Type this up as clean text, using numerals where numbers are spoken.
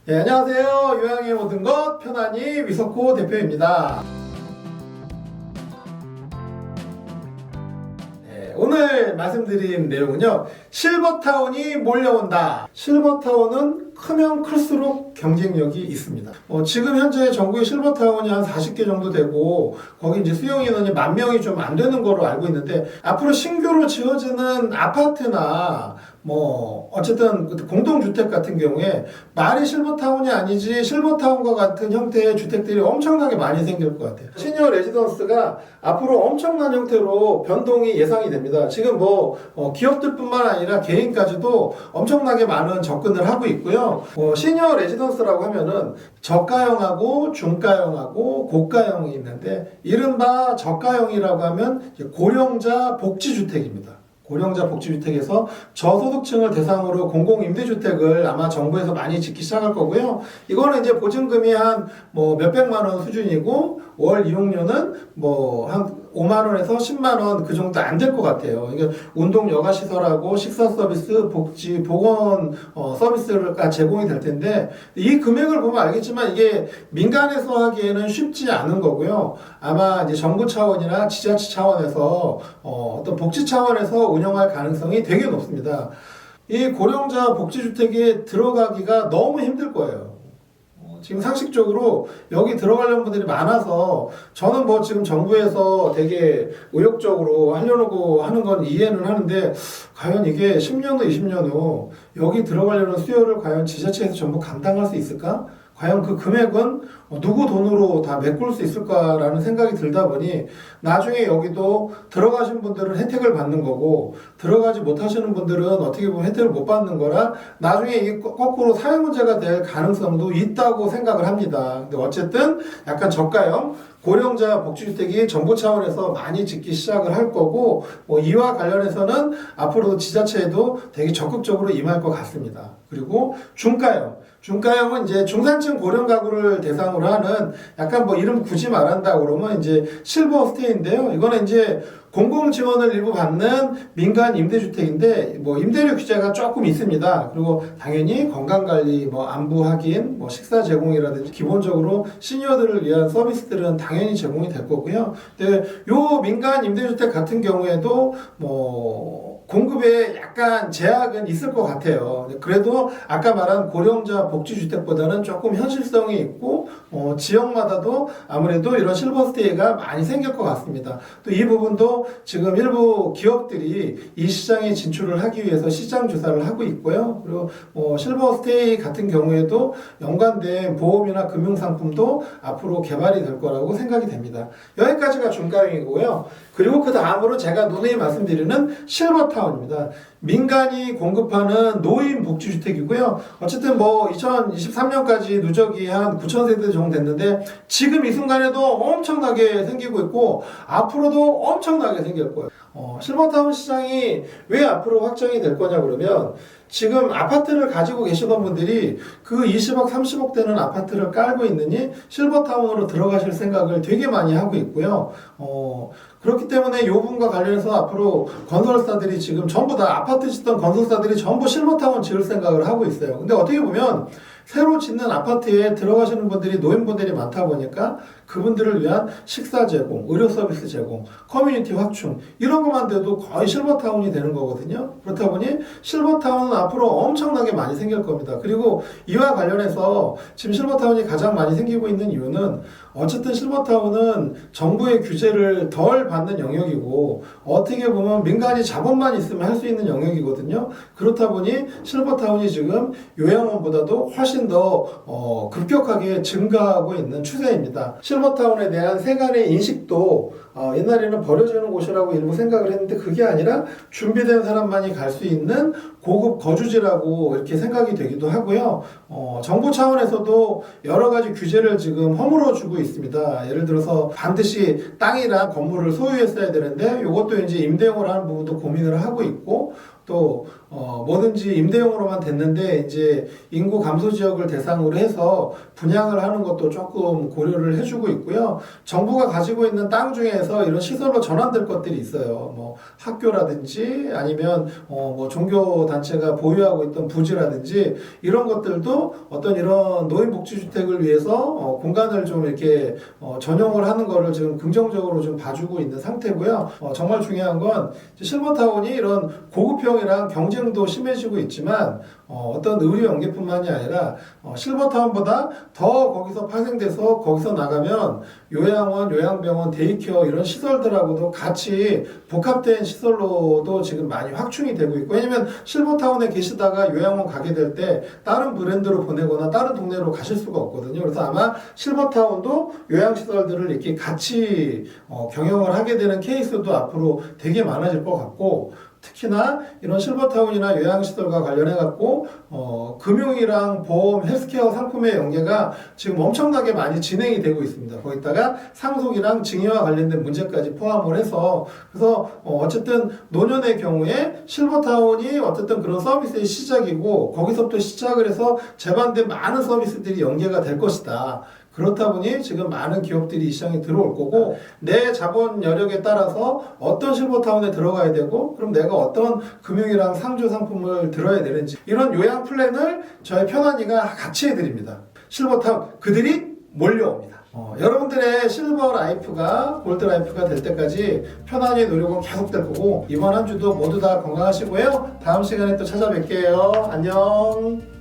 네, 안녕하세요. 요양의 모든 것 편안히 위석호 대표입니다. 네, 오늘 말씀드린 내용은요, 실버타운이 몰려온다. 실버타운은 크면 클수록 경쟁력이 있습니다. 지금 현재 전국에 실버타운이 한 40개 정도 되고, 거기 이제 수용 인원이 10,000명이 좀 안 되는 거로 알고 있는데, 앞으로 신규로 지어지는 아파트나 어쨌든 공동주택 같은 경우에 말이 실버타운이 아니지 실버타운과 같은 형태의 주택들이 엄청나게 많이 생길 것 같아요. 시니어 레지던스가 앞으로 엄청난 형태로 변동이 예상이 됩니다. 지금 기업들뿐만 아니라 개인까지도 엄청나게 많은 접근을 하고 있고요. 시니어 레지던스라고 하면은 저가형하고 중가형하고 고가형이 있는데, 이른바 저가형이라고 하면 고령자 복지주택입니다. 고령자 복지주택에서 저소득층을 대상으로 공공임대주택을 아마 정부에서 많이 짓기 시작할 거고요. 이거는 이제 보증금이 한 몇백만 원 수준이고, 월 이용료는 한 5만 원에서 10만 원 그 정도 안 될 것 같아요. 이게 운동 여가 시설하고 식사 서비스, 복지, 보건 서비스가 제공이 될 텐데, 이 금액을 보면 알겠지만 이게 민간에서 하기에는 쉽지 않은 거고요. 아마 이제 정부 차원이나 지자체 차원에서 어떤 복지 차원에서 운영할 가능성이 되게 높습니다. 이 고령자 복지주택에 들어가기가 너무 힘들 거예요. 지금 상식적으로 여기 들어가려는 분들이 많아서, 저는 지금 정부에서 되게 의욕적으로 하려고 하는 건 이해는 하는데, 과연 이게 10년 후, 20년 후 여기 들어가려는 수요를 과연 지자체에서 전부 감당할 수 있을까? 과연 그 금액은 누구 돈으로 다 메꿀 수 있을까라는 생각이 들다 보니, 나중에 여기도 들어가신 분들은 혜택을 받는 거고, 들어가지 못하시는 분들은 어떻게 보면 혜택을 못 받는 거라, 나중에 이게 거꾸로 사회 문제가 될 가능성도 있다고 생각을 합니다. 근데 어쨌든 약간 저가형 고령자 복지주택이 정부 차원에서 많이 짓기 시작을 할 거고, 이와 관련해서는 앞으로도 지자체에도 되게 적극적으로 임할 것 같습니다. 그리고 중가형은 이제 중산층 고령 가구를 대상으로 하는, 약간 이름 굳이 말한다 그러면 이제 실버 스테이인데요. 이거는 이제 공공 지원을 일부 받는 민간 임대주택인데, 임대료 규제가 조금 있습니다. 그리고 당연히 건강관리, 안부 확인, 식사 제공이라든지 기본적으로 시니어들을 위한 서비스들은 당연히 제공이 될 거고요. 근데 요 민간 임대주택 같은 경우에도 공급에 약간 제약은 있을 것 같아요. 그래도 아까 말한 고령자 복지주택보다는 조금 현실성이 있고, 지역마다도 아무래도 이런 실버스테이가 많이 생길 것 같습니다. 또 이 부분도 지금 일부 기업들이 이 시장에 진출을 하기 위해서 시장 조사를 하고 있고요. 그리고 실버스테이 같은 경우에도 연관된 보험이나 금융상품도 앞으로 개발이 될 거라고 생각이 됩니다. 여기까지가 중가형이고요. 그리고 그 다음으로 제가 누누이 말씀드리는 실버타운입니다. 민간이 공급하는 노인 복지주택이고요. 어쨌든 2023년까지 누적이 한 9,000세대 정도 됐는데, 지금 이 순간에도 엄청나게 생기고 있고, 앞으로도 엄청나게 생길 거예요. 실버타운 시장이 왜 앞으로 확정이 될 거냐 그러면, 지금 아파트를 가지고 계시던 분들이 그 20억, 30억 되는 아파트를 깔고 있느니 실버타운으로 들어가실 생각을 되게 많이 하고 있고요. 그렇기 때문에 이 부분과 관련해서 앞으로 건설사들이 지금 전부 다 아파트 짓던 건설사들이 전부 실버타운 지을 생각을 하고 있어요. 근데 어떻게 보면 새로 짓는 아파트에 들어가시는 분들이 노인분들이 많다 보니까 그분들을 위한 식사 제공, 의료 서비스 제공, 커뮤니티 확충, 이런 것만 돼도 거의 실버타운이 되는 거거든요. 그렇다 보니 실버타운은 앞으로 엄청나게 많이 생길 겁니다. 그리고 이와 관련해서 지금 실버타운이 가장 많이 생기고 있는 이유는, 어쨌든 실버타운은 정부의 규제를 덜 받는 영역이고, 어떻게 보면 민간이 자본만 있으면 할 수 있는 영역이거든요. 그렇다 보니 실버타운이 지금 요양원보다도 훨씬 더 급격하게 증가하고 있는 추세입니다. 실버타운에 대한 세간의 인식도 옛날에는 버려지는 곳이라고 일부 생각을 했는데, 그게 아니라 준비된 사람만이 갈 수 있는 고급 거주지라고 이렇게 생각이 되기도 하고요. 정부 차원에서도 여러 가지 규제를 지금 허물어 주고 있습니다. 예를 들어서 반드시 땅이나 건물을 소유했어야 되는데, 이것도 이제 임대용을 하는 부분도 고민을 하고 있고, 또 뭐든지 임대용으로만 됐는데 이제 인구 감소 지역을 대상으로 해서 분양을 하는 것도 조금 고려를 해주고 있고요. 정부가 가지고 있는 땅 중에서 이런 시설로 전환될 것들이 있어요. 뭐 학교라든지 아니면 뭐 종교 단체가 보유하고 있던 부지라든지 이런 것들도 어떤 이런 노인복지주택을 위해서 공간을 좀 이렇게 전용을 하는 거를 지금 긍정적으로 좀 봐주고 있는 상태고요. 정말 중요한 건 실버타운이 이런 고급형이랑 경쟁도 심해지고 있지만 어떤 의료 연계뿐만이 아니라 실버타운보다 더 거기서 파생돼서 거기서 나가면 요양원, 요양병원, 데이케어 이런 시설들하고도 같이 복합된 시설로도 지금 많이 확충이 되고 있고, 왜냐면 실버타운에 계시다가 요양원 가게 될 때 다른 브랜드로 보내거나 다른 동네로 가실 수가 없거든요. 그래서 아마 실버타운도 요양시설들을 이렇게 같이 경영을 하게 되는 케이스도 앞으로 되게 많아질 것 같고, 특히나 이런 실버타운이나 요양시설과 관련해갖고 금융이랑 보험, 헬스케어 상품의 연계가 지금 엄청나게 많이 진행이 되고 있습니다. 거기다가 상속이랑 증여와 관련된 문제까지 포함을 해서, 그래서 어쨌든 노년의 경우에 실버타운이 어쨌든 그런 서비스의 시작이고, 거기서부터 시작을 해서 재반된 많은 서비스들이 연계가 될 것이다. 그렇다 보니 지금 많은 기업들이 이 시장에 들어올 거고, 내 자본 여력에 따라서 어떤 실버타운에 들어가야 되고, 그럼 내가 어떤 금융이랑 상조 상품을 들어야 되는지, 이런 요양 플랜을 저희 편안이가 같이 해드립니다. 실버타운 그들이 몰려옵니다. 여러분들의 실버 라이프가 골드 라이프가 될 때까지 편안히 노력은 계속될 거고, 이번 한 주도 모두 다 건강하시고요. 다음 시간에 또 찾아뵐게요. 안녕.